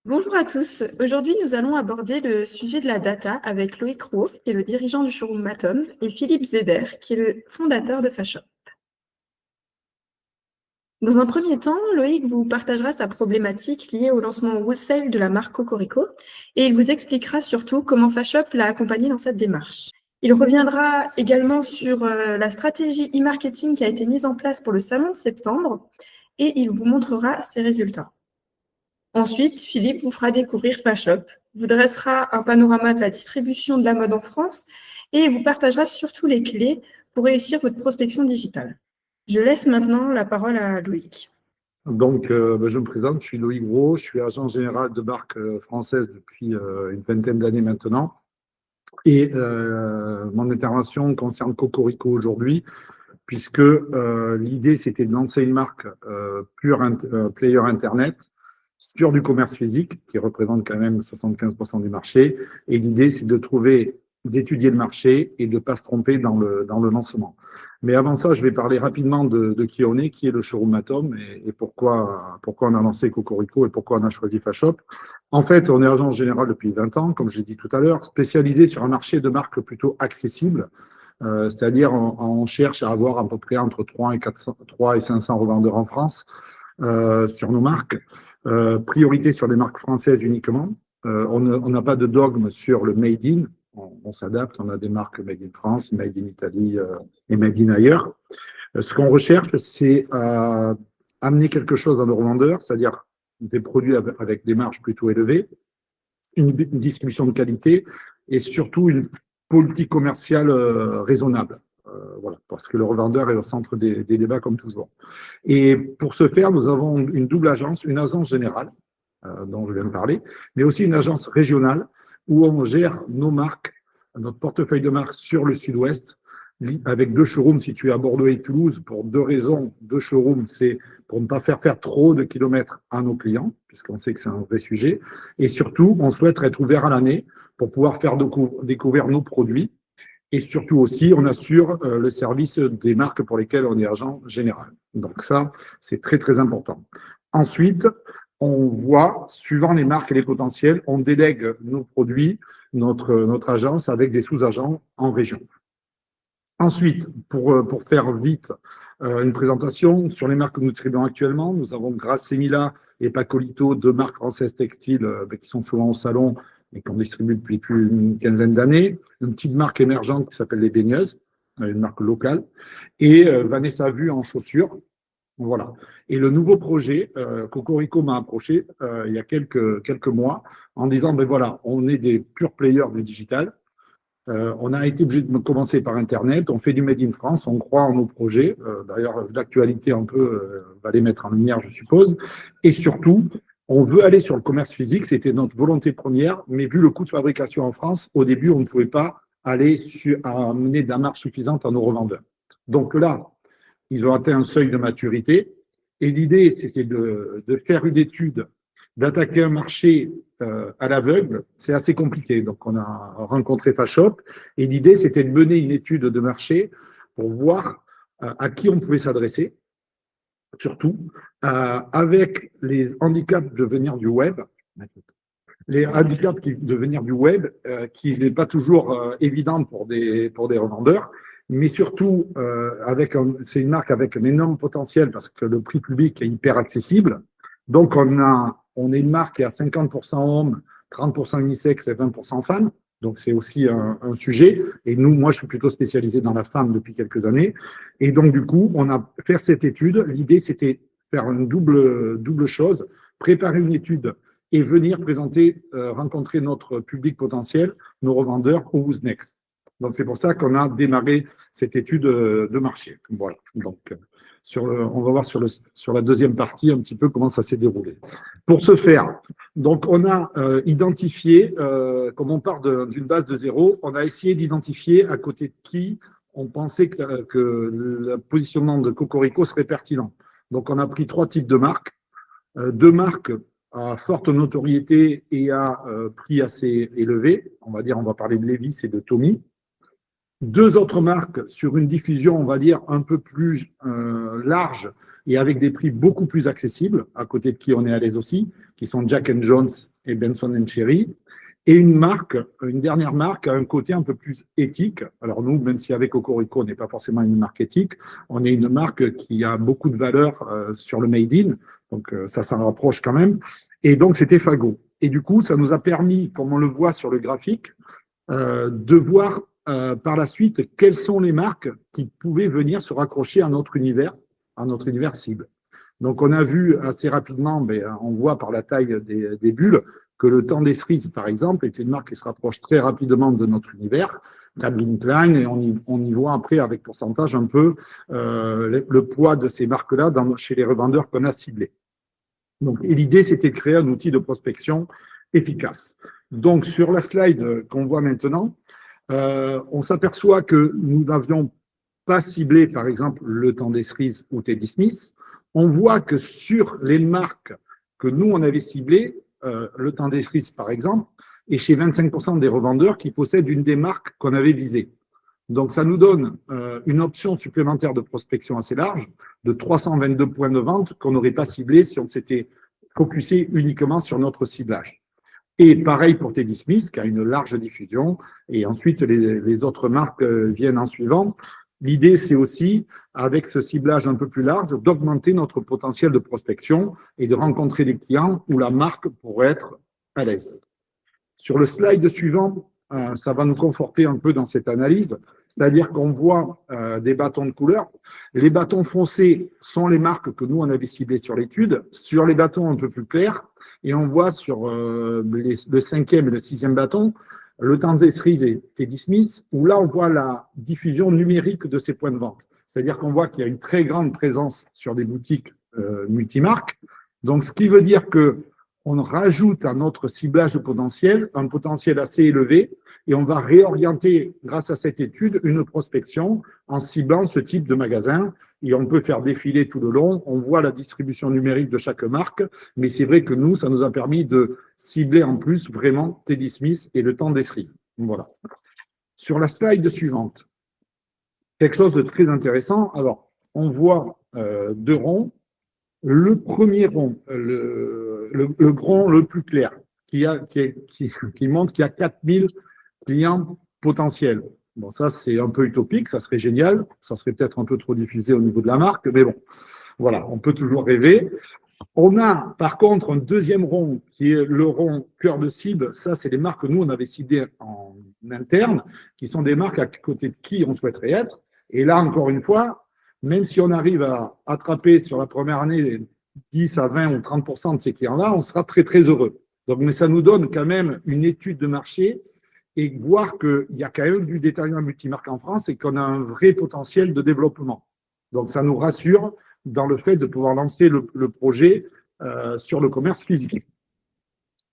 Bonjour à tous. Aujourd'hui, nous allons aborder le sujet de la data avec Loïc Rouault, qui est le dirigeant du showroom Matom, et Philippe Zeder, qui est le fondateur de Fashop. Dans un premier temps, Loïc vous partagera sa problématique liée au lancement wholesale de la marque Cocorico et il vous expliquera surtout comment Fashop l'a accompagné dans cette démarche. Il reviendra également sur la stratégie e-marketing qui a été mise en place pour le salon de septembre et il vous montrera ses résultats. Ensuite, Philippe vous fera découvrir Fashop, vous dressera un panorama de la distribution de la mode en France et vous partagera surtout les clés pour réussir votre prospection digitale. Je laisse maintenant la parole à Loïc. Donc, je me présente, je suis Loïc Rouault, je suis agent général de marque française depuis une vingtaine d'années maintenant. Et mon intervention concerne Cocorico aujourd'hui, puisque l'idée, c'était de lancer une marque pure player Internet sur du commerce physique, qui représente quand même 75% du marché. Et l'idée, c'est d'étudier le marché et de ne pas se tromper dans le lancement. Mais avant ça, je vais parler rapidement de qui on est, qui est le showroom Atom et pourquoi on a lancé Cocorico et pourquoi on a choisi Fashop. En fait, on est agent général depuis 20 ans, comme je l'ai dit tout à l'heure, spécialisé sur un marché de marques plutôt accessible. C'est-à-dire, on cherche à avoir à peu près entre 3 et 500 revendeurs en France sur nos marques. Priorité sur les marques françaises uniquement. On n'a pas de dogme sur le made in. On s'adapte, on a des marques made in France, made in Italie et made in ailleurs. Ce qu'on recherche, c'est amener quelque chose à nos revendeurs, c'est-à-dire des produits avec des marges plutôt élevées, une distribution de qualité et surtout une politique commerciale raisonnable. Voilà, parce que le revendeur est au centre des débats comme toujours. Et pour ce faire, nous avons une double agence, une agence générale, dont je viens de parler, mais aussi une agence régionale où on gère nos marques, notre portefeuille de marques sur le sud-ouest, avec 2 showrooms situés à Bordeaux et Toulouse pour 2 raisons. 2 showrooms, c'est pour ne pas faire trop de kilomètres à nos clients, puisqu'on sait que c'est un vrai sujet. Et surtout, on souhaite être ouvert à l'année pour pouvoir faire découvrir nos produits. Et surtout aussi, on assure le service des marques pour lesquelles on est agent général. Donc ça, c'est très, très important. Ensuite, on voit, suivant les marques et les potentiels, on délègue nos produits, notre agence avec des sous-agents en région. Ensuite, pour faire vite une présentation sur les marques que nous distribuons actuellement, nous avons Grasse Semilla et Pacolito, 2 marques françaises textiles qui sont souvent au salon et qu'on distribue depuis plus d'une quinzaine d'années. Une petite marque émergente qui s'appelle Les Baigneuses, une marque locale, et Vanessa Vu en chaussures. Voilà. Et le nouveau projet, Cocorico m'a approché il y a quelques mois en disant, ben voilà, on est des pure players du digital. On a été obligé de commencer par Internet, on fait du Made in France, on croit en nos projets. D'ailleurs, l'actualité un peu va les mettre en lumière, je suppose. Et surtout, on veut aller sur le commerce physique, c'était notre volonté première, mais vu le coût de fabrication en France, au début, on ne pouvait pas aller amener de la marge suffisante à nos revendeurs. Donc là, ils ont atteint un seuil de maturité. Et l'idée, c'était de faire une étude, d'attaquer un marché à l'aveugle. C'est assez compliqué. Donc, on a rencontré Fashop. Et l'idée, c'était de mener une étude de marché pour voir à qui on pouvait s'adresser, surtout, avec les handicaps de venir du web. Les handicaps de venir du web, qui n'est pas toujours évident pour des revendeurs. Mais surtout, c'est une marque avec un énorme potentiel parce que le prix public est hyper accessible. Donc, on est une marque qui est à 50% hommes, 30% unisexe et 20% femmes. Donc, c'est aussi un sujet. Et moi, je suis plutôt spécialisé dans la femme depuis quelques années. Et donc, du coup, on a fait cette étude. L'idée, c'était faire une double chose, préparer une étude et venir rencontrer notre public potentiel, nos revendeurs au Who's Next. Donc, c'est pour ça qu'on a démarré cette étude de marché. Voilà. Donc, on va voir sur la deuxième partie un petit peu comment ça s'est déroulé. Pour ce faire, donc on a identifié, comme on part d'une base de 0, on a essayé d'identifier à côté de qui on pensait que le positionnement de Cocorico serait pertinent. Donc, on a pris 3 types de marques, 2 marques à forte notoriété et à prix assez élevé. On va parler de Levi's et de Tommy. 2 autres marques sur une diffusion, on va dire, un peu plus large, et avec des prix beaucoup plus accessibles, à côté de qui on est à l'aise aussi, qui sont Jack & Jones et Benson & Cherry. Et une dernière marque, a un côté un peu plus éthique. Alors nous, même si avec Cocorico, on n'est pas forcément une marque éthique, on est une marque qui a beaucoup de valeur sur le Made in, donc ça s'en rapproche quand même. Et donc c'était Fago. Et du coup, ça nous a permis, comme on le voit sur le graphique, de voir par la suite quelles sont les marques qui pouvaient venir se raccrocher à notre univers cible. Donc on a vu assez rapidement, on voit par la taille des bulles, que le temps des cerises, par exemple, est une marque qui se rapproche très rapidement de notre univers, Calvin Klein, et on y voit après avec pourcentage un peu le poids de ces marques-là chez les revendeurs qu'on a ciblés. Donc, et l'idée, c'était de créer un outil de prospection efficace. Donc, sur la slide qu'on voit maintenant, on s'aperçoit que nous n'avions pas ciblé, par exemple, le temps des cerises ou Teddy Smith. On voit que sur les marques que nous, on avait ciblées, le temps des cerises, par exemple, est chez 25% des revendeurs qui possèdent une des marques qu'on avait visées. Donc, ça nous donne une option supplémentaire de prospection assez large, de 322 points de vente qu'on n'aurait pas ciblé si on s'était focusé uniquement sur notre ciblage. Et pareil pour Teddy Smith, qui a une large diffusion, et ensuite les autres marques viennent en suivant. L'idée, c'est aussi, avec ce ciblage un peu plus large, d'augmenter notre potentiel de prospection et de rencontrer des clients où la marque pourrait être à l'aise. Sur le slide suivant, ça va nous conforter un peu dans cette analyse, c'est-à-dire qu'on voit des bâtons de couleur. Les bâtons foncés sont les marques que nous, on avait ciblées sur l'étude. Sur les bâtons un peu plus clairs, et on voit sur le 5e et le 6e bâton, le temps des cerises et Teddy Smith, où là, on voit la diffusion numérique de ces points de vente. C'est-à-dire qu'on voit qu'il y a une très grande présence sur des boutiques multimarques. Donc, ce qui veut dire que on rajoute à notre ciblage potentiel un potentiel assez élevé et on va réorienter, grâce à cette étude, une prospection en ciblant ce type de magasin. Et on peut faire défiler tout le long. On voit la distribution numérique de chaque marque, mais c'est vrai que nous, ça nous a permis de cibler en plus vraiment Teddy Smith et le temps des cerises. Voilà. Sur la slide suivante, quelque chose de très intéressant. Alors, on voit deux ronds. Le premier rond, le rond le plus clair, qui montre qu'il y a 4000 clients potentiels. Bon, ça, c'est un peu utopique, ça serait génial, ça serait peut-être un peu trop diffusé au niveau de la marque, mais bon, voilà, on peut toujours rêver. On a, par contre, un deuxième rond, qui est le rond cœur de cible. Ça, c'est les marques que nous, on avait ciblées en interne, qui sont des marques à côté de qui on souhaiterait être. Et là, encore une fois, même si on arrive à attraper sur la première année 10 à 20 ou 30% de ces clients-là, on sera très, très heureux. Donc, mais ça nous donne quand même une étude de marché et voir qu'il y a quand même du détaillant multimarque en France et qu'on a un vrai potentiel de développement. Donc, ça nous rassure dans le fait de pouvoir lancer le projet sur le commerce physique.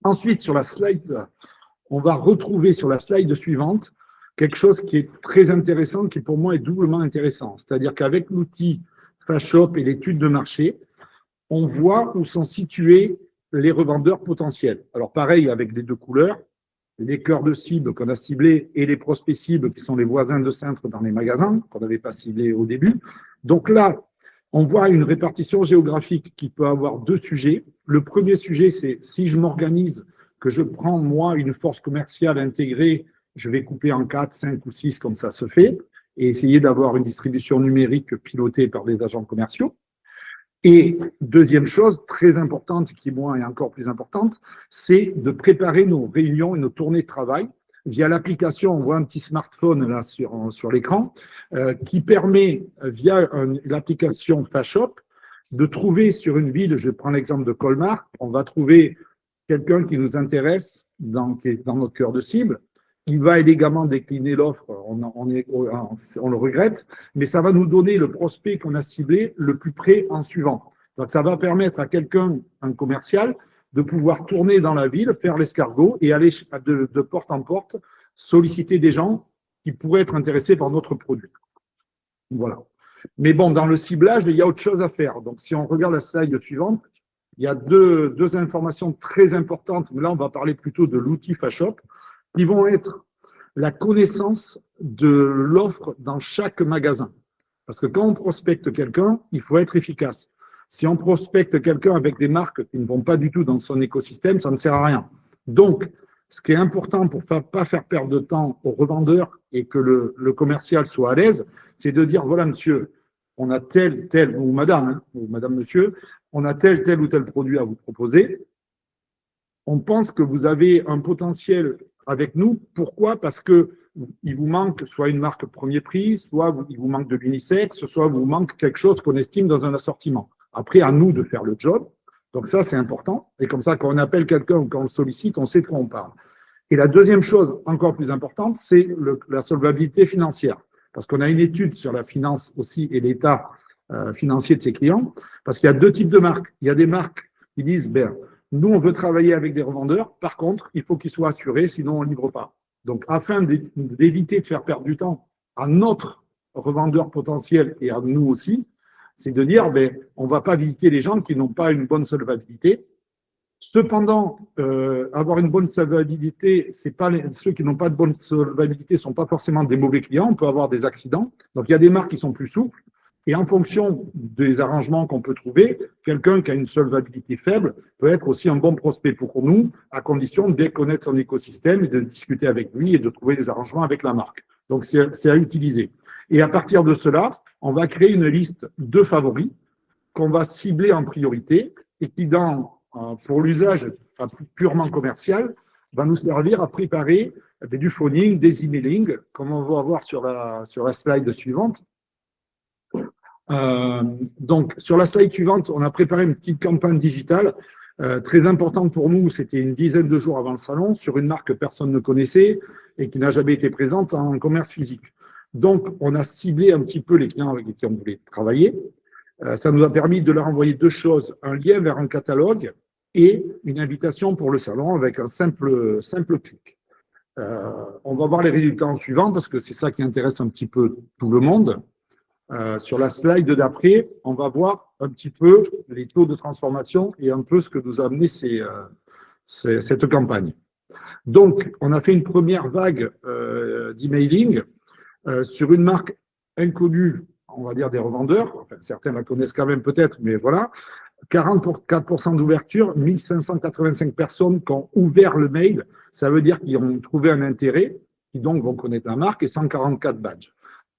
Ensuite, sur la slide, on va retrouver sur la slide suivante quelque chose qui est très intéressant, qui pour moi est doublement intéressant. C'est-à-dire qu'avec l'outil FastShop et l'étude de marché, on voit où sont situés les revendeurs potentiels. Alors pareil avec les deux couleurs, les cœurs de cible qu'on a ciblés et les prospects cibles qui sont les voisins de cintre dans les magasins, qu'on n'avait pas ciblés au début. Donc là, on voit une répartition géographique qui peut avoir deux sujets. Le premier sujet, c'est si je m'organise, que je prends moi une force commerciale intégrée, je vais couper en 4, 5 ou 6 comme ça se fait, et essayer d'avoir une distribution numérique pilotée par des agents commerciaux. Et deuxième chose très importante, qui moi est encore plus importante, c'est de préparer nos réunions et nos tournées de travail via l'application. On voit un petit smartphone là sur l'écran qui permet, via l'application FastShop, de trouver sur une ville, je prends l'exemple de Colmar, on va trouver quelqu'un qui nous intéresse, qui est dans notre cœur de cible. Il va élégamment décliner l'offre, on le regrette, mais ça va nous donner le prospect qu'on a ciblé le plus près en suivant. Donc, ça va permettre à quelqu'un, un commercial, de pouvoir tourner dans la ville, faire l'escargot et aller de porte en porte, solliciter des gens qui pourraient être intéressés par notre produit. Voilà. Mais bon, dans le ciblage, il y a autre chose à faire. Donc, si on regarde la slide suivante, il y a deux informations très importantes. Là, on va parler plutôt de l'outil FastShop, qui vont être la connaissance de l'offre dans chaque magasin. Parce que quand on prospecte quelqu'un, il faut être efficace. Si on prospecte quelqu'un avec des marques qui ne vont pas du tout dans son écosystème, ça ne sert à rien. Donc, ce qui est important pour ne pas faire perdre de temps aux revendeurs et que le commercial soit à l'aise, c'est de dire, voilà monsieur, on a tel, ou madame, hein, ou madame, monsieur, on a tel ou tel produit à vous proposer. On pense que vous avez un potentiel avec nous. Pourquoi? Parce qu'il vous manque soit une marque premier prix, soit il vous manque de l'unisexe, soit il vous manque quelque chose qu'on estime dans un assortiment. Après, à nous de faire le job. Donc ça, c'est important. Et comme ça, quand on appelle quelqu'un ou quand on le sollicite, on sait de quoi on parle. Et la deuxième chose, encore plus importante, c'est la solvabilité financière. Parce qu'on a une étude sur la finance aussi et l'état financier de ses clients. Parce qu'il y a deux types de marques. Il y a des marques qui disent, ben, nous, on veut travailler avec des revendeurs. Par contre, il faut qu'ils soient assurés, sinon on ne livre pas. Donc, afin d'éviter de faire perdre du temps à notre revendeur potentiel et à nous aussi, c'est de dire, ben, on ne va pas visiter les gens qui n'ont pas une bonne solvabilité. Cependant, avoir une bonne solvabilité, ceux qui n'ont pas de bonne solvabilité ne sont pas forcément des mauvais clients. On peut avoir des accidents. Donc, il y a des marques qui sont plus souples. Et en fonction des arrangements qu'on peut trouver, quelqu'un qui a une solvabilité faible peut être aussi un bon prospect pour nous, à condition de bien connaître son écosystème et de discuter avec lui et de trouver des arrangements avec la marque. Donc, c'est à utiliser. Et à partir de cela, on va créer une liste de favoris qu'on va cibler en priorité et qui, pour l'usage purement commercial, va nous servir à préparer du phoning, des emailing, comme on va voir sur la slide suivante. Donc, sur la slide suivante, on a préparé une petite campagne digitale très importante pour nous. C'était une dizaine de jours avant le salon sur une marque que personne ne connaissait et qui n'a jamais été présente en commerce physique. Donc, on a ciblé un petit peu les clients avec qui on voulait travailler. Ça nous a permis de leur envoyer deux choses, un lien vers un catalogue et une invitation pour le salon avec un simple clic. On va voir les résultats en suivant parce que c'est ça qui intéresse un petit peu tout le monde. Sur la slide d'après, on va voir un petit peu les taux de transformation et un peu ce que nous a amené cette campagne. Donc, on a fait une première vague d'emailing sur une marque inconnue, on va dire des revendeurs. Enfin, certains la connaissent quand même peut-être, mais voilà. 44% d'ouverture, 1585 personnes qui ont ouvert le mail. Ça veut dire qu'ils ont trouvé un intérêt, qui donc vont connaître la marque, et 144 badges.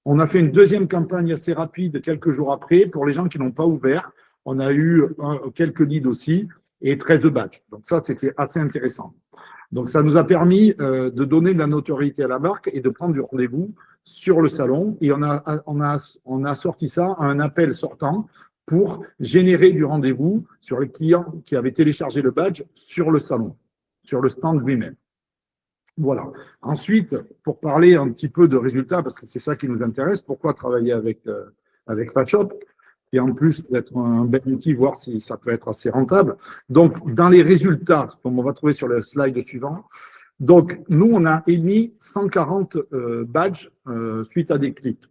On a fait une deuxième campagne assez rapide quelques jours après. Pour les gens qui n'ont pas ouvert, on a eu quelques leads aussi et 13 badges. Donc ça, c'était assez intéressant. Donc ça nous a permis de donner de la notoriété à la marque et de prendre du rendez-vous sur le salon. Et on a sorti ça à un appel sortant pour générer du rendez-vous sur les clients qui avaient téléchargé le badge sur le salon, sur le stand lui-même. Voilà. Ensuite, pour parler un petit peu de résultats, parce que c'est ça qui nous intéresse, pourquoi travailler avec FatShop, et en plus d'être un bel outil, voir si ça peut être assez rentable. Donc, dans les résultats, comme on va trouver sur le slide suivant, donc nous, on a émis 140 badges suite à des clics.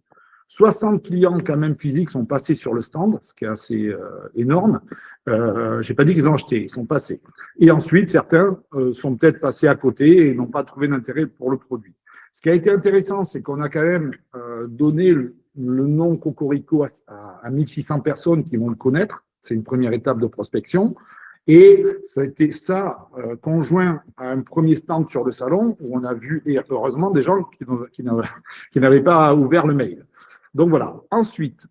60 clients quand même physiques sont passés sur le stand, ce qui est assez énorme. Je n'ai pas dit qu'ils ont acheté, ils sont passés. Et ensuite, certains sont peut-être passés à côté et n'ont pas trouvé d'intérêt pour le produit. Ce qui a été intéressant, c'est qu'on a quand même donné le nom Cocorico à 1600 personnes qui vont le connaître. C'est une première étape de prospection. Et ça a été ça conjoint à un premier stand sur le salon où on a vu, et heureusement, des gens qui n'avaient pas ouvert le mail. Donc voilà. Ensuite,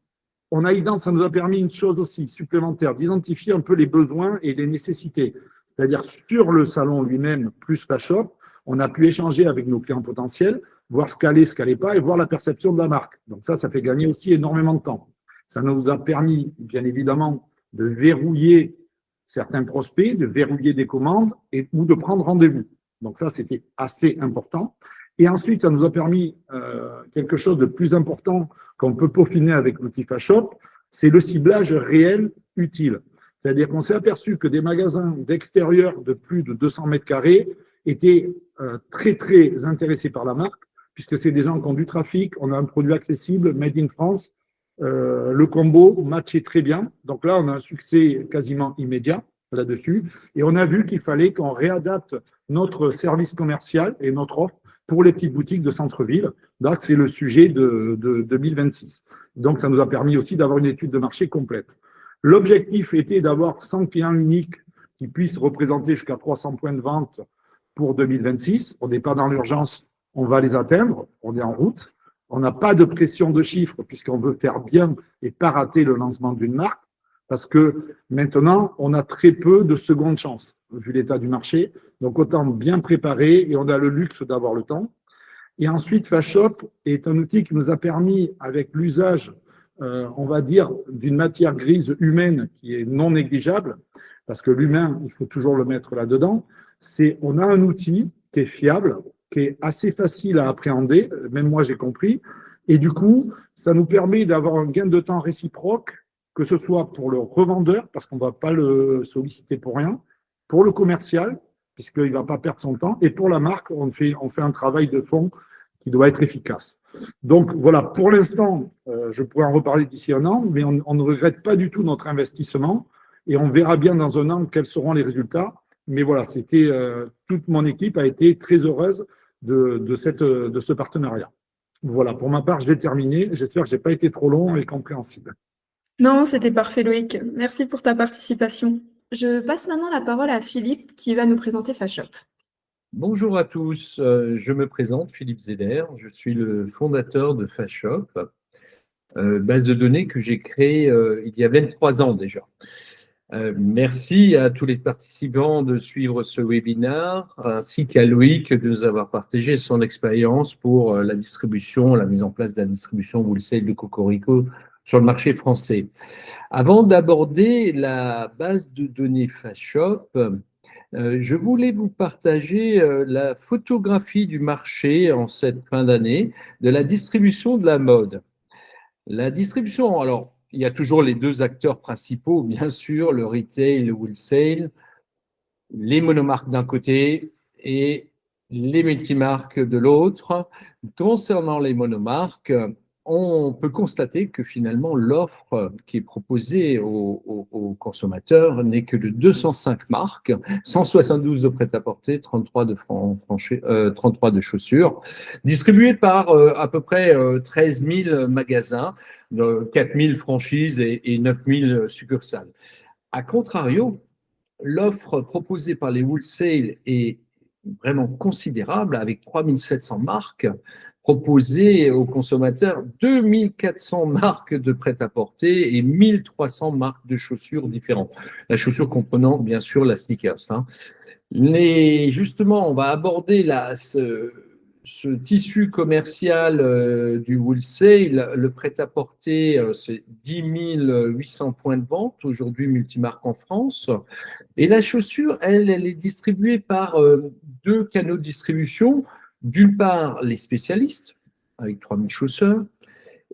ça nous a permis une chose aussi supplémentaire, d'identifier un peu les besoins et les nécessités. C'est-à-dire sur le salon lui-même, plus FatShop, on a pu échanger avec nos clients potentiels, voir ce qu'allait pas et voir la perception de la marque. Donc ça fait gagner aussi énormément de temps. Ça nous a permis, bien évidemment, de verrouiller certains prospects, de verrouiller des commandes ou de prendre rendez-vous. Donc ça, c'était assez important. Et ensuite, ça nous a permis quelque chose de plus important qu'on peut peaufiner avec l'outil FatShop, c'est le ciblage réel utile. C'est-à-dire qu'on s'est aperçu que des magasins d'extérieur de plus de 200 mètres carrés étaient très, très intéressés par la marque, puisque c'est des gens qui ont du trafic, on a un produit accessible, made in France, le combo matchait très bien. Donc là, on a un succès quasiment immédiat là-dessus. Et on a vu qu'il fallait qu'on réadapte notre service commercial et notre offre pour les petites boutiques de centre-ville. Donc, c'est le sujet de 2026. Donc, ça nous a permis aussi d'avoir une étude de marché complète. L'objectif était d'avoir 100 clients uniques qui puissent représenter jusqu'à 300 points de vente pour 2026. On n'est pas dans l'urgence, on va les atteindre, on est en route. On n'a pas de pression de chiffres puisqu'on veut faire bien et pas rater le lancement d'une marque parce que maintenant, on a très peu de seconde chance vu l'état du marché. Donc, autant bien préparer et on a le luxe d'avoir le temps. Et ensuite, Fashop est un outil qui nous a permis, avec l'usage, on va dire, d'une matière grise humaine qui est non négligeable, parce que l'humain, il faut toujours le mettre là-dedans, on a un outil qui est fiable, qui est assez facile à appréhender, même moi j'ai compris, et du coup, ça nous permet d'avoir un gain de temps réciproque, que ce soit pour le revendeur, parce qu'on ne va pas le solliciter pour rien, pour le commercial, puisqu'il ne va pas perdre son temps, et pour la marque, on fait un travail de fond qui doit être efficace. Donc voilà, pour l'instant, je pourrais en reparler d'ici un an, mais on ne regrette pas du tout notre investissement, et on verra bien dans un an quels seront les résultats. Mais voilà, toute mon équipe a été très heureuse de ce partenariat. Voilà, pour ma part, je vais terminer. J'espère que je n'ai pas été trop long et compréhensible. Non, c'était parfait, Loïc. Merci pour ta participation. Je passe maintenant la parole à Philippe qui va nous présenter Fashop. Bonjour à tous, je me présente, Philippe Zeder, je suis le fondateur de Fashop, base de données que j'ai créée il y a 23 ans déjà. Merci à tous les participants de suivre ce webinaire, ainsi qu'à Loïc de nous avoir partagé son expérience pour la distribution, la mise en place de la distribution wholesale de Cocorico sur le marché français. Avant d'aborder la base de données Fashop, je voulais vous partager la photographie du marché en cette fin d'année de la distribution de la mode. La distribution, alors, il y a toujours les deux acteurs principaux, bien sûr, le retail, le wholesale, les monomarques d'un côté et les multimarques de l'autre. Concernant les monomarques, on peut constater que finalement l'offre qui est proposée aux consommateurs n'est que de 205 marques, 172 de prêt-à-porter, 33 de chaussures, distribuées par à peu près 13 000 magasins, 4 000 franchises et 9 000 succursales. A contrario, l'offre proposée par les wholesale est vraiment considérable, avec 3 700 marques proposées aux consommateurs, 2 400 marques de prêt-à-porter et 1 300 marques de chaussures différentes. La chaussure comprenant bien sûr la sneakers. Justement, on va aborder ce tissu commercial du wholesale. Le prêt-à-porter, c'est 10 800 points de vente aujourd'hui multimarques en France. Et la chaussure, elle est distribuée par deux canaux de distribution. D'une part, les spécialistes, avec 3000 chausseurs,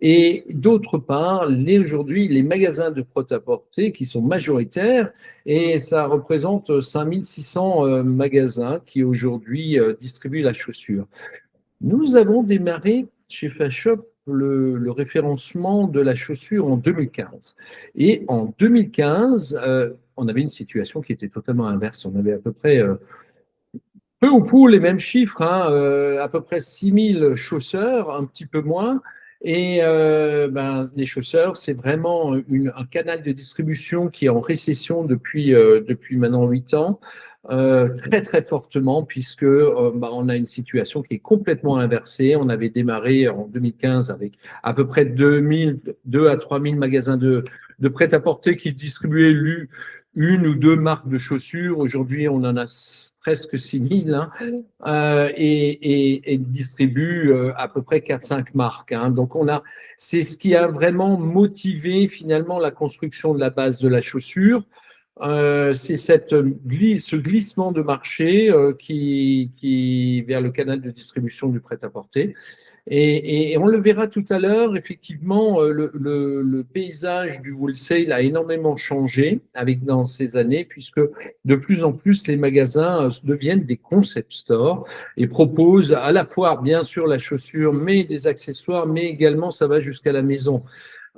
et d'autre part, aujourd'hui, les magasins de prêt-à-porter qui sont majoritaires, et ça représente 5600 magasins qui aujourd'hui distribuent la chaussure. Nous avons démarré chez Fashop le référencement de la chaussure en 2015. Et en 2015, on avait une situation qui était totalement inverse. On avait à peu près, peu ou prou les mêmes chiffres, à peu près 6000 chausseurs, un petit peu moins. Et les chausseurs, c'est vraiment un canal de distribution qui est en récession depuis maintenant 8 ans, très très fortement, puisque on a une situation qui est complètement inversée. On avait démarré en 2015 avec à peu près 2 à 3000 magasins de prêt-à-porter qui distribuaient une ou deux marques de chaussures. Aujourd'hui, on en a presque 6000 et distribue à peu près 4-5 marques. Donc c'est ce qui a vraiment motivé finalement la construction de la base de la chaussure. C'est ce glissement de marché qui vers le canal de distribution du prêt-à-porter. Et on le verra tout à l'heure, effectivement, le paysage du wholesale a énormément changé dans ces années, puisque de plus en plus les magasins deviennent des concept stores et proposent à la fois, bien sûr, la chaussure, mais des accessoires, mais également ça va jusqu'à la maison.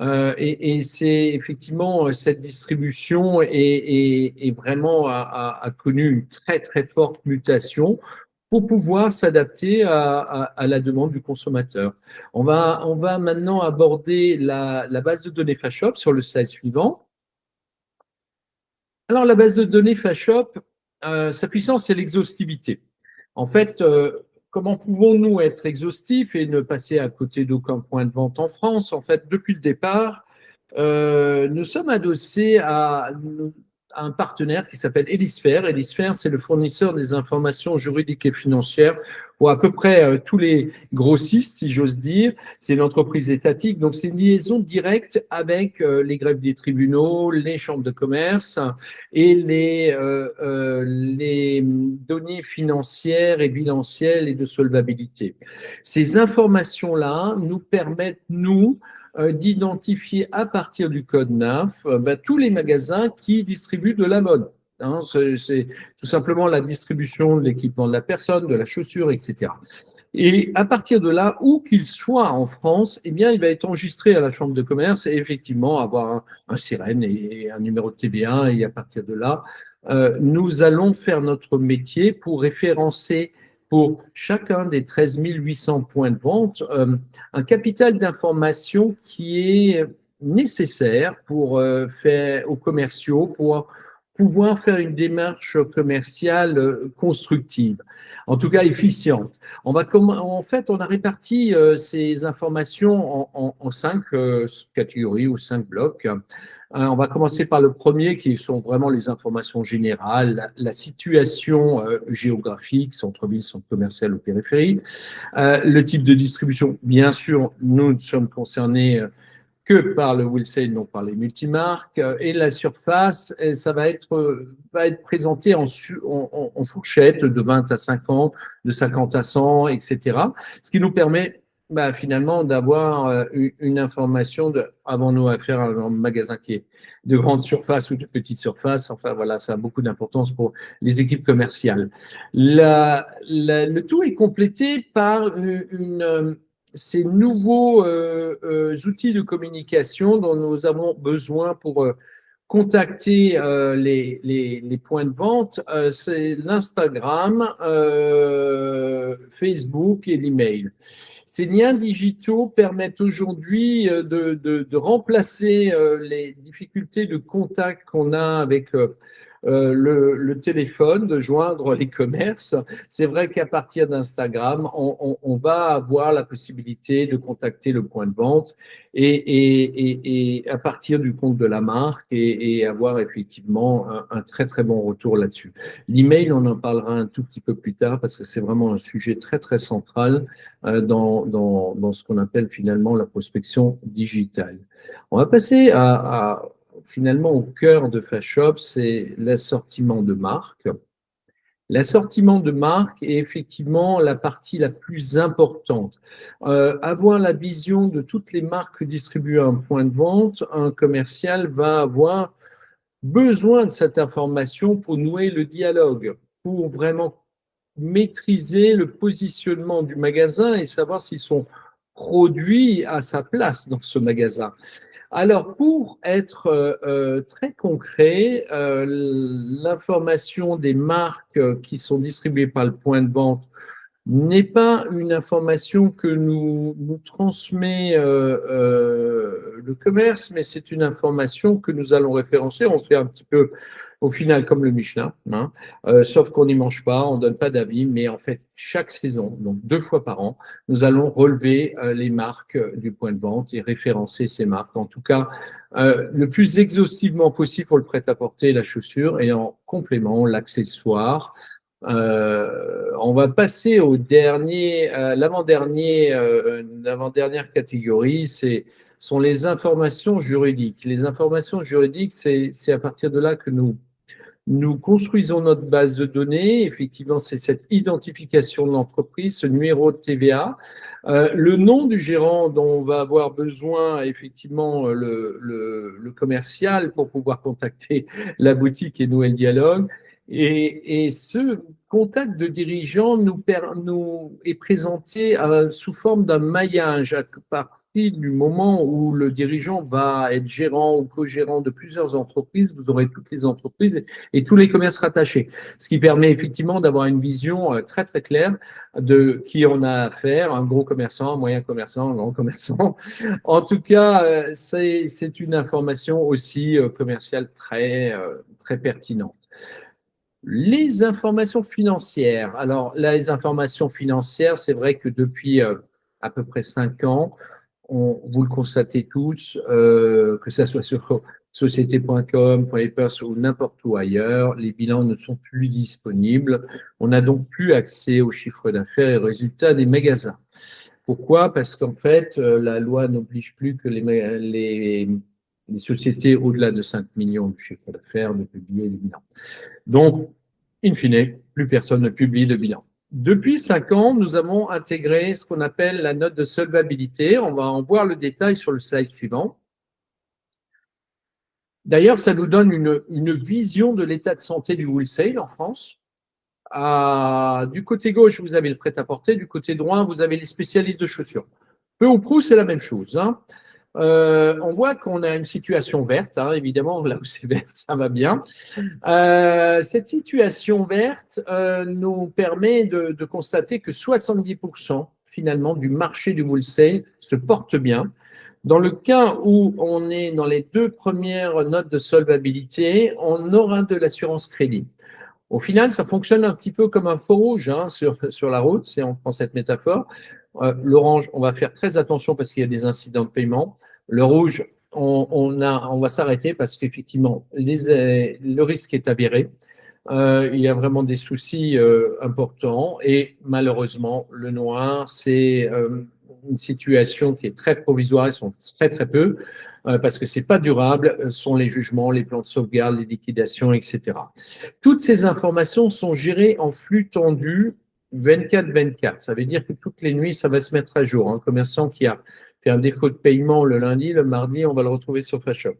Et c'est effectivement cette distribution est vraiment a connu une très très forte mutation pour pouvoir s'adapter à la demande du consommateur. On va maintenant aborder la base de données Fashop sur le slide suivant. Alors, la base de données FashShop, sa puissance, c'est l'exhaustivité. En fait, comment pouvons-nous être exhaustifs et ne passer à côté d'aucun point de vente en France? En fait, depuis le départ, nous sommes adossés à un partenaire qui s'appelle Elisphère. Elisphère, c'est le fournisseur des informations juridiques et financières pour à peu près tous les grossistes, si j'ose dire. C'est une entreprise étatique, donc c'est une liaison directe avec les greffes des tribunaux, les chambres de commerce et les données financières et bilancielles et de solvabilité. Ces informations-là nous permettent, nous, d'identifier à partir du code NAF tous les magasins qui distribuent de la mode. Hein, c'est tout simplement la distribution de l'équipement de la personne, de la chaussure, etc. Et à partir de là, où qu'il soit en France, eh bien, il va être enregistré à la chambre de commerce et effectivement avoir un sirène et un numéro de TVA. Et à partir de là, nous allons faire notre métier pour référencer pour chacun des 13 800 points de vente un capital d'information qui est nécessaire pour faire aux commerciaux, pour pouvoir faire une démarche commerciale constructive, en tout cas efficiente. En fait, on a réparti ces informations en 5 catégories ou 5 blocs. On va commencer par le premier, qui sont vraiment les informations générales, la situation géographique, centre-ville, centre commercial ou périphérie, le type de distribution. Bien sûr, nous ne sommes concernés que par le wholesale, non par les multimarques, et la surface, ça va être présenté en fourchette de 20 à 50, de 50 à 100, etc. Ce qui nous permet finalement d'avoir une information de avons-nous affaire à un magasin qui est de grande surface ou de petite surface. Enfin voilà, ça a beaucoup d'importance pour les équipes commerciales. Le tout est complété par ces nouveaux outils de communication dont nous avons besoin pour contacter les points de vente, c'est l'Instagram, Facebook et l'email. Ces liens digitaux permettent aujourd'hui de remplacer les difficultés de contact qu'on a avec le téléphone, de joindre les commerces. C'est vrai qu'à partir d'Instagram, on va avoir la possibilité de contacter le point de vente et à partir du compte de la marque et avoir effectivement un très très bon retour là-dessus. L'email, on en parlera un tout petit peu plus tard parce que c'est vraiment un sujet très très central dans ce qu'on appelle finalement la prospection digitale. On va passer finalement au cœur de FashShop, c'est l'assortiment de marque. L'assortiment de marque est effectivement la partie la plus importante. Avoir la vision de toutes les marques distribuées à un point de vente, un commercial va avoir besoin de cette information pour nouer le dialogue, pour vraiment maîtriser le positionnement du magasin et savoir si son produit a sa place dans ce magasin. Alors, pour être très concret, l'information des marques qui sont distribuées par le point de vente n'est pas une information que nous transmet le commerce, mais c'est une information que nous allons référencer. On fait un petit peu, au final, comme le Michelin, hein, sauf qu'on n'y mange pas, on ne donne pas d'avis, mais en fait, chaque saison, donc 2 fois par an, nous allons relever les marques du point de vente et référencer ces marques. En tout cas, le plus exhaustivement possible pour le prêt-à-porter, la chaussure, et en complément, l'accessoire. On va passer au l'avant-dernière catégorie, sont les informations juridiques. Les informations juridiques, c'est à partir de là que nous construisons notre base de données. Effectivement, c'est cette identification de l'entreprise, ce numéro de TVA, le nom du gérant dont on va avoir besoin, effectivement, le commercial pour pouvoir contacter la boutique et nouer le dialogue. Et ce contact de dirigeant nous est présenté sous forme d'un maillage à partir du moment où le dirigeant va être gérant ou co-gérant de plusieurs entreprises. Vous aurez toutes les entreprises et tous les commerces rattachés, ce qui permet effectivement d'avoir une vision très très claire de qui on a affaire, un gros commerçant, un moyen commerçant, un grand commerçant. En tout cas, c'est une information aussi commerciale très très pertinentes. Les informations financières. Alors, les informations financières, c'est vrai que depuis à peu près 5 ans, vous le constatez tous, que ce soit sur société.com, Papers ou n'importe où ailleurs, les bilans ne sont plus disponibles. On n'a donc plus accès aux chiffres d'affaires et aux résultats des magasins. Pourquoi? Parce qu'en fait, la loi n'oblige plus que les sociétés au-delà de 5 millions de chiffre d'affaires de publier les bilans. Donc, in fine, plus personne ne publie de bilan. Depuis 5 ans, nous avons intégré ce qu'on appelle la note de solvabilité. On va en voir le détail sur le slide suivant. D'ailleurs, ça nous donne une vision de l'état de santé du wholesale en France. Du côté gauche, vous avez le prêt-à-porter. Du côté droit, vous avez les spécialistes de chaussures. Peu ou prou, c'est la même chose. On voit qu'on a une situation verte, évidemment, là où c'est vert, ça va bien. Cette situation verte nous permet de constater que 70% finalement du marché du wholesale se porte bien. Dans le cas où on est dans les 2 premières notes de solvabilité, on aura de l'assurance crédit. Au final, ça fonctionne un petit peu comme un feu rouge sur la route, si on prend cette métaphore. L'orange, on va faire très attention parce qu'il y a des incidents de paiement. Le rouge, on va s'arrêter parce qu'effectivement, le risque est avéré. Il y a vraiment des soucis importants et malheureusement, le noir, c'est une situation qui est très provisoire, ils sont très très peu, parce que c'est pas durable, sont les jugements, les plans de sauvegarde, les liquidations, etc. Toutes ces informations sont gérées en flux tendu 24/24. Ça veut dire que toutes les nuits, ça va se mettre à jour. Un commerçant qui a fait un défaut de paiement le lundi, le mardi, on va le retrouver sur FashShop.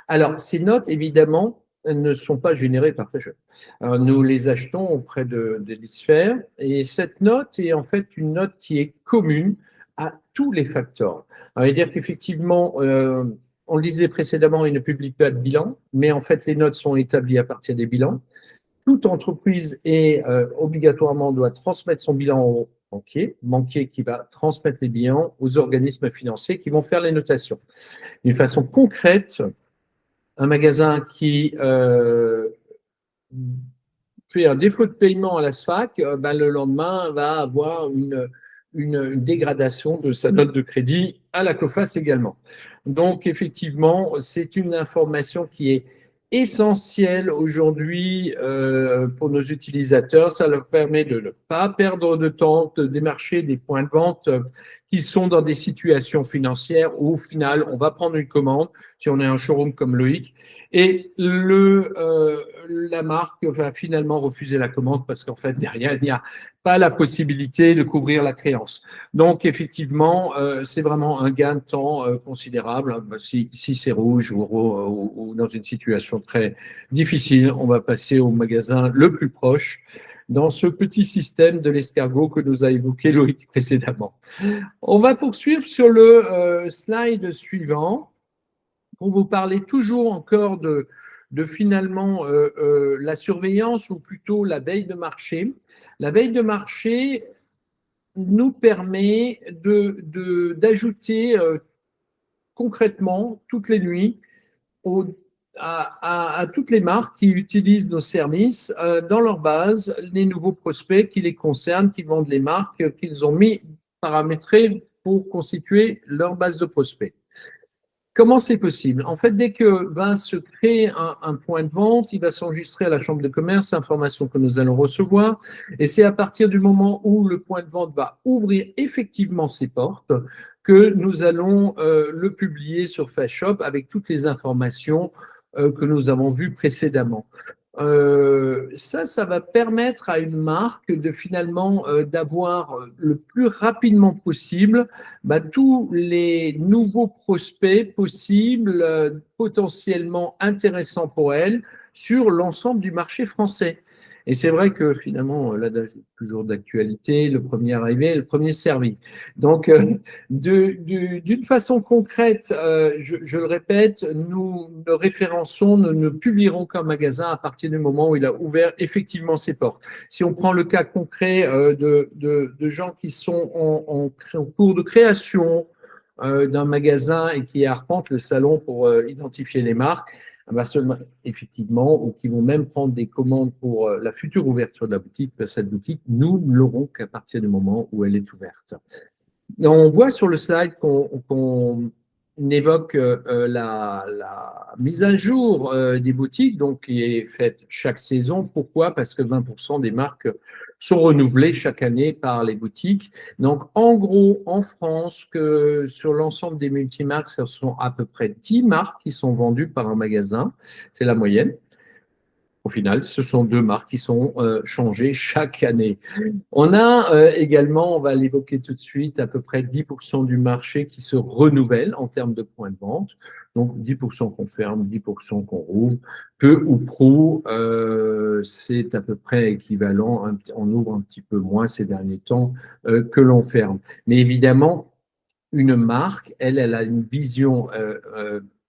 Alors, ces notes, évidemment, ne sont pas générées par FashShop. Alors, nous les achetons auprès de l'ISFER et cette note est en fait une note qui est commune à tous les facteurs. Ça veut dire qu'effectivement, on le disait précédemment, ils ne publient pas de bilan, mais en fait, les notes sont établies à partir des bilans. Toute entreprise obligatoirement doit transmettre son bilan au banquier qui va transmettre les bilans aux organismes financiers qui vont faire les notations. D'une façon concrète, un magasin qui fait un défaut de paiement à la SFAC, le lendemain va avoir une dégradation de sa note de crédit à la COFAS également. Donc, effectivement, c'est une information qui est essentielle aujourd'hui pour nos utilisateurs. Ça leur permet de ne pas perdre de temps, de démarcher des points de vente qui sont dans des situations financières où, au final, on va prendre une commande, si on est un showroom comme Loïc, et la marque va finalement refuser la commande parce qu'en fait, derrière, il n'y a pas la possibilité de couvrir la créance. Donc, effectivement, c'est vraiment un gain de temps considérable. Si c'est rouge ou dans une situation très difficile, on va passer au magasin le plus proche dans ce petit système de l'escargot que nous a évoqué Loïc précédemment. On va poursuivre sur le slide suivant pour vous parler toujours encore de finalement la surveillance ou plutôt la veille de marché. La veille de marché nous permet d'ajouter concrètement toutes les nuits à toutes les marques qui utilisent nos services dans leur base, les nouveaux prospects qui les concernent, qui vendent les marques qu'ils ont mis paramétrées pour constituer leur base de prospects. Comment c'est possible? En fait, dès que va se créer un point de vente, il va s'enregistrer à la chambre de commerce, information que nous allons recevoir, et c'est à partir du moment où le point de vente va ouvrir effectivement ses portes que nous allons le publier sur FashShop avec toutes les informations que nous avons vues précédemment. Ça va permettre à une marque de finalement d'avoir le plus rapidement possible tous les nouveaux prospects possibles, potentiellement intéressants pour elle sur l'ensemble du marché français. Et c'est vrai que finalement, l'adage est toujours d'actualité, le premier arrivé, le premier servi. Donc, d'une façon concrète, je le répète, nous ne référençons, nous ne publierons qu'un magasin à partir du moment où il a ouvert effectivement ses portes. Si on prend le cas concret de gens qui sont en cours de création d'un magasin et qui arpentent le salon pour identifier les marques, effectivement, ou qui vont même prendre des commandes pour la future ouverture de la boutique, cette boutique, nous ne l'aurons qu'à partir du moment où elle est ouverte. On voit sur le slide qu'on évoque la mise à jour des boutiques, donc qui est faite chaque saison. Pourquoi? Parce que 20% des marques sont renouvelées chaque année par les boutiques. Donc, en gros, en France, que sur l'ensemble des multimarques, ce sont à peu près 10 marques qui sont vendues par un magasin. C'est la moyenne. Au final, ce sont 2 marques qui sont changées chaque année. On a également, on va l'évoquer tout de suite, à peu près 10% du marché qui se renouvelle en termes de points de vente. Donc 10% qu'on ferme, 10% qu'on rouvre. Peu ou prou, c'est à peu près équivalent. On ouvre un petit peu moins ces derniers temps que l'on ferme. Mais évidemment, une marque, elle a une vision,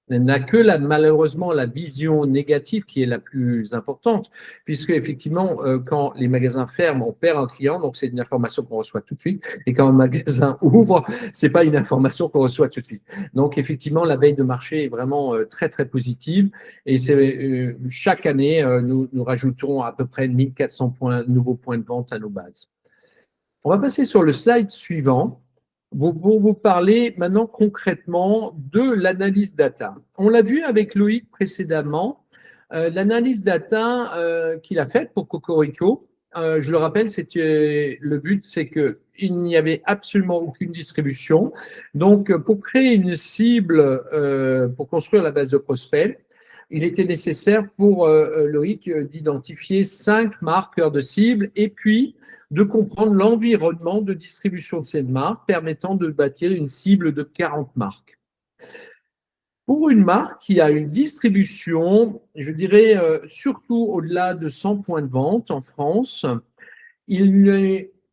elle n'a que malheureusement la vision négative qui est la plus importante, puisque effectivement, quand les magasins ferment, on perd un client, donc c'est une information qu'on reçoit tout de suite, et quand un magasin ouvre, c'est pas une information qu'on reçoit tout de suite. Donc effectivement, la veille de marché est vraiment très très positive, et c'est chaque année, nous rajoutons à peu près 1400 nouveaux points de vente à nos bases. On va passer sur le slide suivant. Pour vous parler maintenant concrètement de l'analyse data. On l'a vu avec Loïc précédemment, l'analyse data qu'il a faite pour Cocorico. Je le rappelle, le but, c'est qu'il n'y avait absolument aucune distribution. Donc, pour créer une cible, pour construire la base de prospects, il était nécessaire pour Loïc d'identifier 5 marqueurs de cible et puis de comprendre l'environnement de distribution de ces marques permettant de bâtir une cible de 40 marques. Pour une marque qui a une distribution, je dirais surtout au-delà de 100 points de vente en France,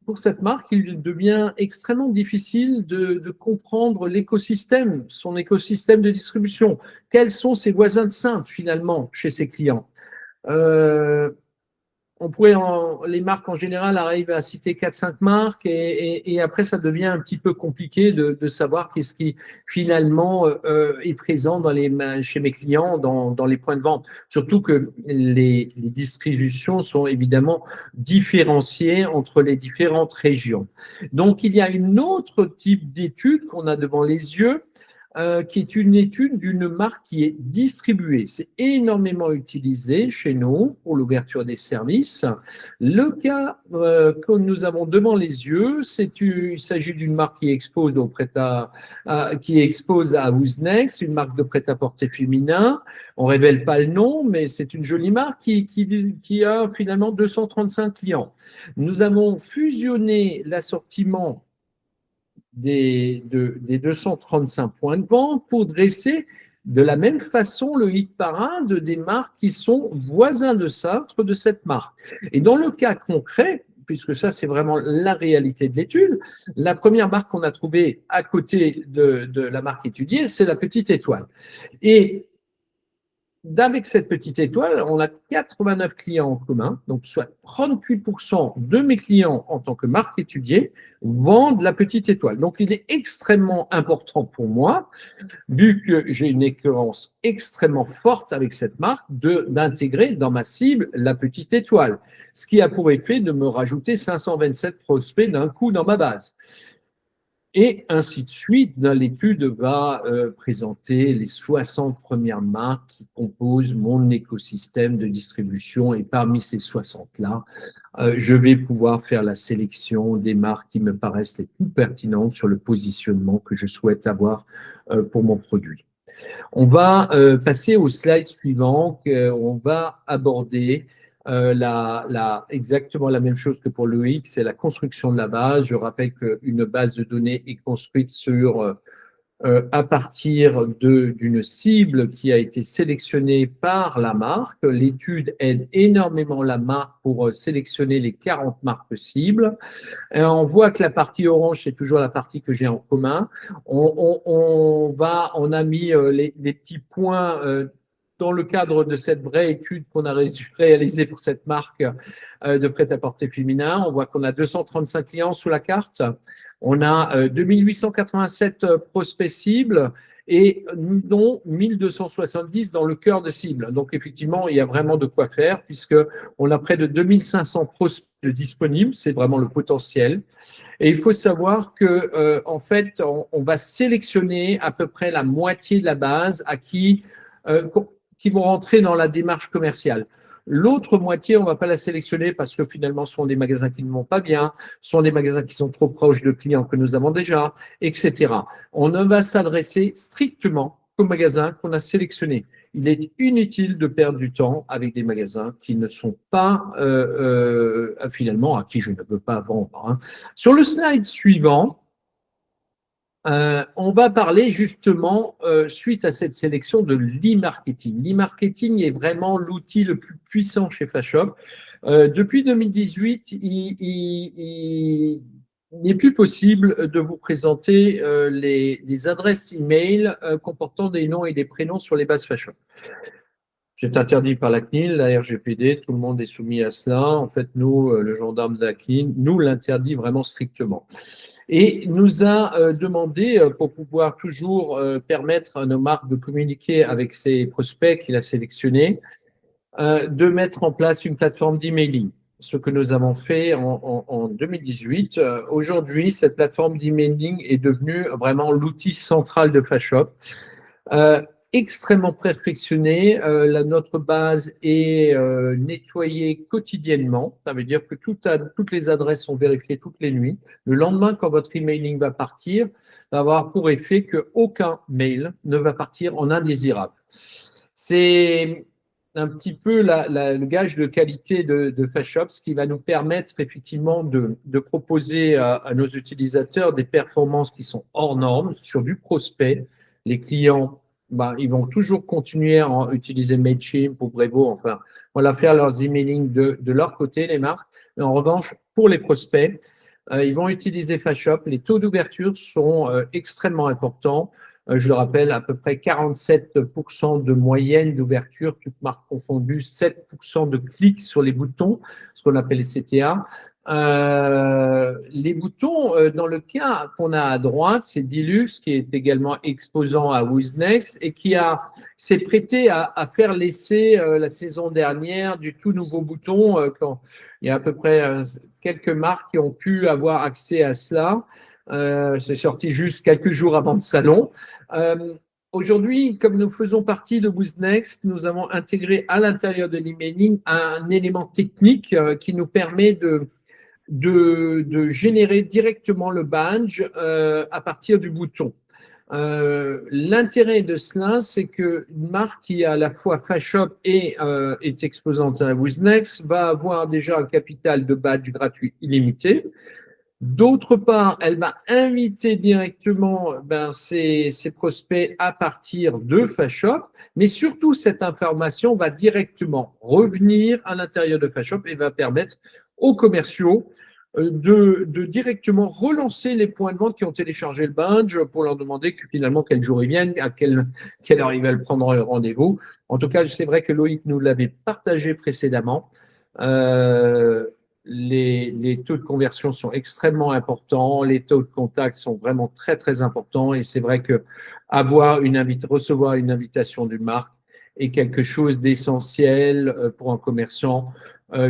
pour cette marque, il devient extrêmement difficile de comprendre l'écosystème, son écosystème de distribution. Quels sont ses voisins de Sainte finalement chez ses clients? Les marques en général arrivent à citer 4-5 marques et après ça devient un petit peu compliqué de savoir qu'est-ce qui finalement est présent chez mes clients dans les points de vente. Surtout que les distributions sont évidemment différenciées entre les différentes régions. Donc il y a une autre type d'étude qu'on a devant les yeux, qui est une étude d'une marque qui est distribuée. C'est énormément utilisé chez nous pour l'ouverture des services. Le cas que nous avons devant les yeux, il s'agit d'une marque qui expose à Ouznex, une marque de prêt-à-porter féminin. On ne révèle pas le nom, mais c'est une jolie marque qui a finalement 235 clients. Nous avons fusionné l'assortiment des 235 points de vente pour dresser de la même façon le hit parade des marques qui sont voisins de cintre de cette marque. Et dans le cas concret, puisque ça c'est vraiment la réalité de l'étude, la première marque qu'on a trouvée à côté de la marque étudiée, c'est la Petite Étoile. Et avec cette Petite Étoile, on a 89 clients en commun, donc soit 38% de mes clients en tant que marque étudiée vendent la Petite Étoile. Donc, il est extrêmement important pour moi, vu que j'ai une écœurance extrêmement forte avec cette marque, d'intégrer dans ma cible la Petite Étoile, ce qui a pour effet de me rajouter 527 prospects d'un coup dans ma base. Et ainsi de suite, l'étude va présenter les 60 premières marques qui composent mon écosystème de distribution. Et parmi ces 60-là, je vais pouvoir faire la sélection des marques qui me paraissent les plus pertinentes sur le positionnement que je souhaite avoir pour mon produit. On va passer au slide suivant, on va aborder exactement la même chose que pour Loïc, c'est la construction de la base. Je rappelle qu'une base de données est construite à partir d'une cible qui a été sélectionnée par la marque. L'étude aide énormément la marque pour sélectionner les 40 marques cibles. Et on voit que la partie orange, c'est toujours la partie que j'ai en commun. On a mis les petits points dans le cadre de cette vraie étude qu'on a réalisée pour cette marque de prêt-à-porter féminin. On voit qu'on a 235 clients sous la carte. On a 2887 prospects cibles et dont 1270 dans le cœur de cible. Donc, effectivement, il y a vraiment de quoi faire puisqu'on a près de 2500 prospects disponibles. C'est vraiment le potentiel. Et il faut savoir que, en fait, on va sélectionner à peu près la moitié de la base à qui vont rentrer dans la démarche commerciale. L'autre moitié, on ne va pas la sélectionner parce que finalement, ce sont des magasins qui ne vont pas bien, ce sont des magasins qui sont trop proches de clients que nous avons déjà, etc. On ne va s'adresser strictement qu'aux magasins qu'on a sélectionnés. Il est inutile de perdre du temps avec des magasins qui ne sont pas, finalement, à qui je ne veux pas vendre, hein. Sur le slide suivant, on va parler justement, suite à cette sélection, de l'e-marketing. L'e-marketing est vraiment l'outil le plus puissant chez Fashop. Depuis 2018, il n'est plus possible de vous présenter les adresses e-mail comportant des noms et des prénoms sur les bases Fashop. C'est interdit par la CNIL, la RGPD, tout le monde est soumis à cela. En fait, nous, le gendarme de la CNIL, nous l'interdit vraiment strictement. Et nous a demandé, pour pouvoir toujours permettre à nos marques de communiquer avec ces prospects qu'il a sélectionnés, de mettre en place une plateforme d'emailing. Ce que nous avons fait en 2018. Aujourd'hui, cette plateforme d'emailing est devenue vraiment l'outil central de Fashop. Extrêmement perfectionnée. Notre base est nettoyée quotidiennement. Ça veut dire que toutes les adresses sont vérifiées toutes les nuits. Le lendemain, quand votre emailing va partir, va avoir pour effet qu'aucun mail ne va partir en indésirable. C'est un petit peu le gage de qualité de Fashop, ce qui va nous permettre effectivement de proposer à nos utilisateurs des performances qui sont hors normes sur du prospect. Les clients, ils vont toujours continuer à utiliser Mailchimp ou Brevo, enfin, voilà, faire leurs emailing de leur côté, les marques. Mais en revanche, pour les prospects, ils vont utiliser Fashop. Les taux d'ouverture sont extrêmement importants. Je le rappelle, à peu près 47% de moyenne d'ouverture, toutes marques confondues, 7% de clics sur les boutons, ce qu'on appelle les CTA. Les boutons, dans le cas qu'on a à droite, c'est Dilux qui est également exposant à Wiznext et qui s'est prêté à faire l'essai la saison dernière du tout nouveau bouton. Quand il y a à peu près quelques marques qui ont pu avoir accès à cela. C'est sorti juste quelques jours avant le salon. Aujourd'hui, comme nous faisons partie de Wiznext, nous avons intégré à l'intérieur de l'emailing un élément technique qui nous permet de générer directement le badge à partir du bouton. L'intérêt de cela, c'est qu'une marque qui a à la fois Fashop et est exposante à Wiznext va avoir déjà un capital de badge gratuit illimité. D'autre part, elle va inviter directement ses prospects à partir de Fashop, mais surtout cette information va directement revenir à l'intérieur de Fashop et va permettre aux commerciaux de directement relancer les points de vente qui ont téléchargé le badge pour leur demander finalement quel jour ils viennent, à quelle heure ils veulent prendre rendez-vous. En tout cas, c'est vrai que Loïc nous l'avait partagé précédemment. Les taux de conversion sont extrêmement importants, les taux de contact sont vraiment très très importants et c'est vrai que recevoir une invitation d'une marque est quelque chose d'essentiel pour un commerçant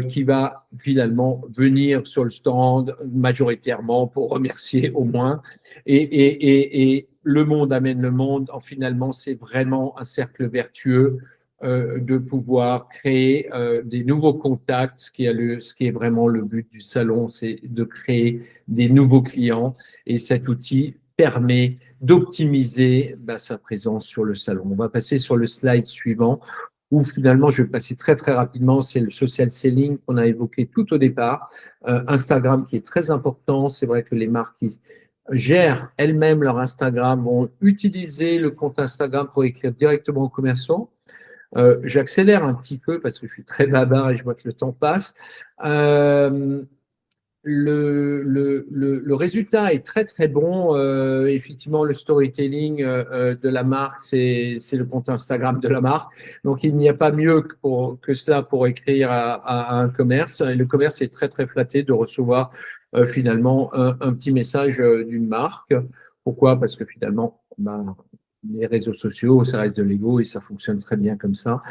qui va finalement venir sur le stand majoritairement pour remercier au moins et le monde amène le monde. Finalement, c'est vraiment un cercle vertueux de pouvoir créer des nouveaux contacts. Ce qui est vraiment le but du salon, c'est de créer des nouveaux clients et cet outil permet d'optimiser sa présence sur le salon. On va passer sur le slide suivant où finalement, je vais passer très très rapidement, c'est le social selling qu'on a évoqué tout au départ. Instagram qui est très important, c'est vrai que les marques qui gèrent elles-mêmes leur Instagram vont utiliser le compte Instagram pour écrire directement aux commerçants. J'accélère un petit peu parce que je suis très bavard et je vois que le temps passe. Le résultat est très très bon. Effectivement, le storytelling de la marque, c'est le compte Instagram de la marque. Donc, il n'y a pas mieux que cela pour écrire à un commerce. Et le commerce est très très flatté de recevoir finalement un petit message d'une marque. Pourquoi? Parce que finalement, les réseaux sociaux, ça reste de l'ego et ça fonctionne très bien comme ça.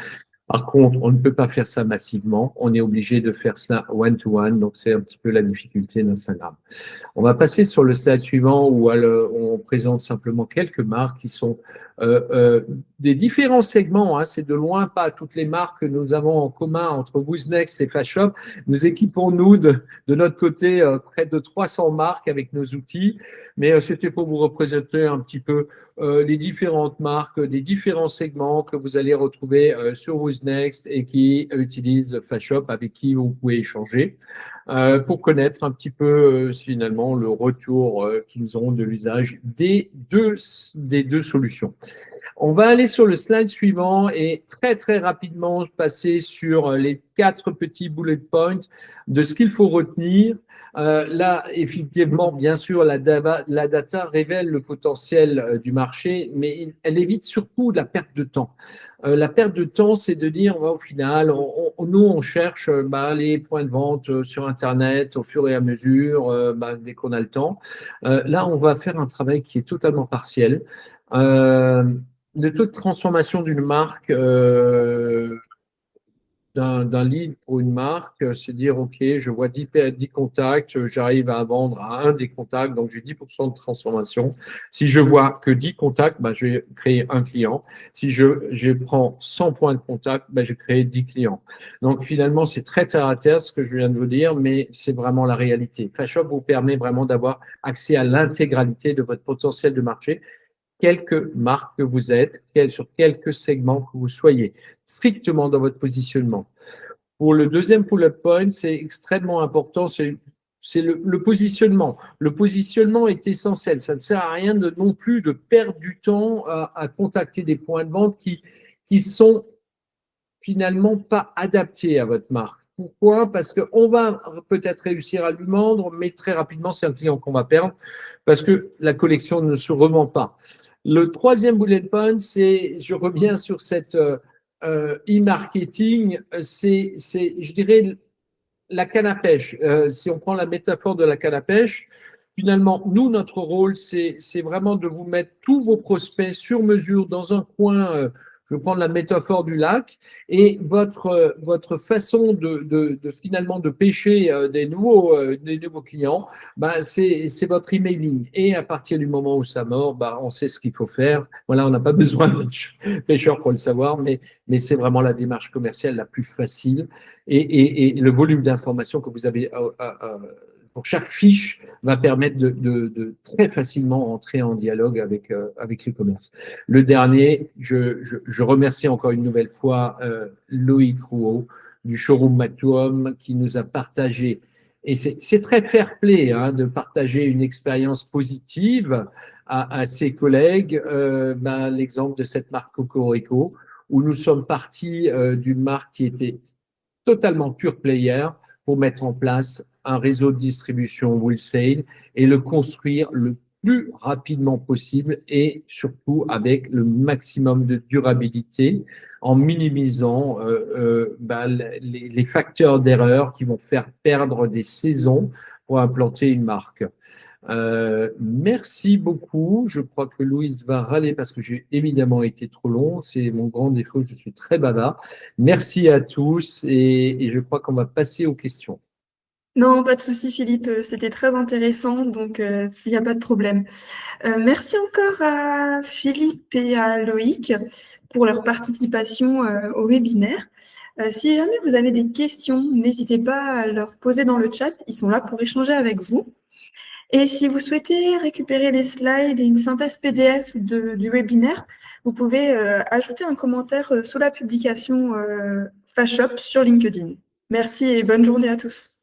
Par contre, on ne peut pas faire ça massivement. On est obligé de faire ça one-to-one. Donc, c'est un petit peu la difficulté d'Instagram. On va passer sur le slide suivant où on présente simplement quelques marques qui sont des différents segments. Hein. C'est de loin pas toutes les marques que nous avons en commun entre Wooznext et Fashop. Nous équipons, nous, de notre côté, près de 300 marques avec nos outils. Mais c'était pour vous représenter un petit peu les différentes marques, des différents segments que vous allez retrouver sur Wooznext et qui utilisent Fashop, avec qui vous pouvez échanger. Pour connaître un petit peu finalement le retour qu'ils ont de l'usage des deux solutions. On va aller sur le slide suivant et très rapidement passer sur les 4 petits bullet points de ce qu'il faut retenir. Là, effectivement, bien sûr, la data révèle le potentiel du marché, mais elle évite surtout la perte de temps. La perte de temps, c'est de dire, au final, nous, on cherche les points de vente sur Internet au fur et à mesure, dès qu'on a le temps. Là, on va faire un travail qui est totalement partiel. Le taux de transformation d'une marque, d'un lead pour une marque, c'est dire, OK, je vois 10 contacts, j'arrive à vendre à un des contacts, donc j'ai 10% de transformation. Si je vois que 10 contacts, je vais créer un client. Si je prends 100 points de contact, je crée 10 clients. Donc finalement, c'est très terre à terre ce que je viens de vous dire, mais c'est vraiment la réalité. Fashop vous permet vraiment d'avoir accès à l'intégralité de votre potentiel de marché, quelques marques que vous êtes, sur quelques segments que vous soyez, strictement dans votre positionnement. Pour le deuxième bullet point, c'est extrêmement important, c'est le positionnement. Le positionnement est essentiel. Ça ne sert à rien non plus de perdre du temps à contacter des points de vente qui sont finalement pas adaptés à votre marque. Pourquoi? Parce qu'on va peut-être réussir à lui vendre, mais très rapidement, c'est un client qu'on va perdre parce que la collection ne se revend pas. Le troisième bullet point, c'est, je reviens sur cette e-marketing, c'est, je dirais, la canne à pêche. Si on prend la métaphore de la canne à pêche, finalement, nous, notre rôle, c'est vraiment de vous mettre tous vos prospects sur mesure dans un coin. Je vais prendre la métaphore du lac, et votre façon de finalement de pêcher des nouveaux clients, c'est votre emailing. Et à partir du moment où ça mord, on sait ce qu'il faut faire. Voilà, on n'a pas besoin d'être pêcheur pour le savoir, mais c'est vraiment la démarche commerciale la plus facile. Et le volume d'informations que vous avez pour chaque fiche va permettre de très facilement entrer en dialogue avec l'e-commerce. Le dernier, je remercie encore une nouvelle fois Loïc Rouault du showroom Matuum qui nous a partagé, et c'est très fair-play de partager une expérience positive à ses collègues, l'exemple de cette marque Cocorico, où nous sommes partis d'une marque qui était totalement pure player pour mettre en place un réseau de distribution wholesale et le construire le plus rapidement possible et surtout avec le maximum de durabilité en minimisant les facteurs d'erreur qui vont faire perdre des saisons pour implanter une marque. Merci beaucoup. Je crois que Louise va râler parce que j'ai évidemment été trop long. C'est mon grand défaut, je suis très bavard. Merci à tous et je crois qu'on va passer aux questions. Non, pas de souci, Philippe. C'était très intéressant, donc s'il n'y a pas de problème. Merci encore à Philippe et à Loïc pour leur participation au webinaire. Si jamais vous avez des questions, n'hésitez pas à leur poser dans le chat. Ils sont là pour échanger avec vous. Et si vous souhaitez récupérer les slides et une synthèse PDF du webinaire, vous pouvez ajouter un commentaire sous la publication Fashop sur LinkedIn. Merci et bonne journée à tous.